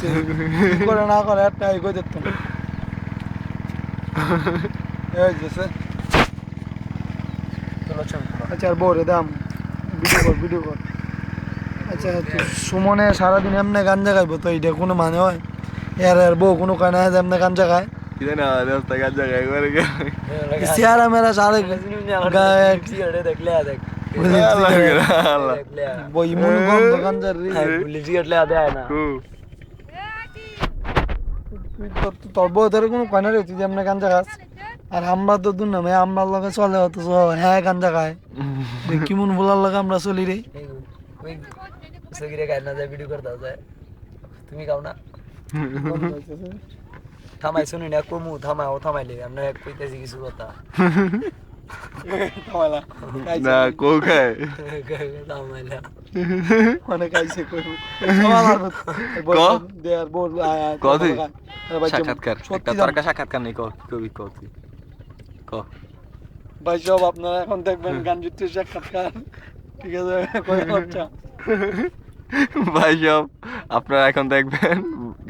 হয়েছে করে না করে একটা এগো দেখতাম আচ্ছা আর বউরে দাম ভিডিও কর আচ্ছা সুমনে সারাদিন এমনি গাঞ্জা খাইবো তো এইটা কোনো মানে হয় এর বউ কোনো কানা এমনি গাঞ্জা খায় চেহারা মেরা সারে বই মনে গন্ধ গাঞ্জার তোর বউ ধরে কোনো কানা রে তুই এমনি গাঞ্জা খাস আর আমরা তো দূর নামে আমরার লগে চলে অথচ হ্যাঁ গাঞ্জা খায় কেমন বলার লগে আমরা চলি রে তুমি খাও না থামাই শুনি না কমু থামাও থামাইলে আমরা কইতেছি কিছু কথা না কো খায় থামাইলা মানে খাইছে কই সাক্ষাৎকার একটা তরকা সাক্ষাৎকার নেই কবি কবি ক ভাই সব আপনারা এখন দেখবেন গান যুদ্ধের সাক্ষাৎকার ঠিক আছে ভাই সব আপনারা এখন দেখবেন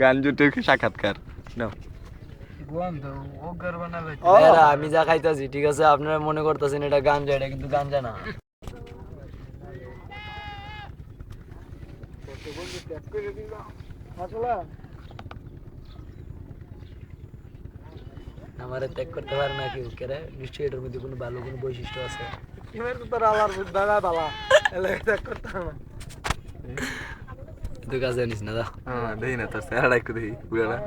গান জুটের সাক্ষাৎকার নাও আমি যা খাইতেছি ঠিক আছে আপনারা মনে করতেছেন এটা গাঞ্জা এটা কিন্তু গাঞ্জা না আমারে ত্যাগ করতে পারে না কেউ কেরে নিশ্চয়ই এটার মধ্যে কোনো ভালো কোনো বৈশিষ্ট্য আছে তুই কাজ জানিস না দা দেখি না তোর চেহারাটা একটু দেখি পুরাটা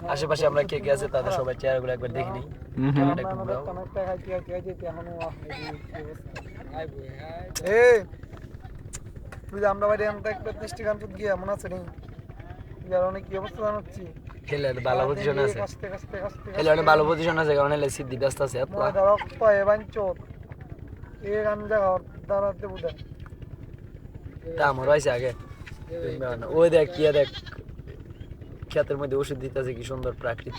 আশেপাশে আমরা কে কে আছে তাদের সবাই চেহারাগুলো একবার দেখি নিই তুই আমরা বাড়ি একটা দৃষ্টি গান গিয়ে এমন আছে নি অনেক কি অবস্থা জানাচ্ছি খেলে ভালো পজিশন আছে খেলে অনেক ভালো পজিশন আছে কারণ এলে সিদ্ধি ব্যস্ত আছে তা আমার হয়েছে আগে ওই দেখ কি দেখ ক্ষেতের মধ্যে ওষুধ দিতেছে কি সুন্দর প্রাকৃতিক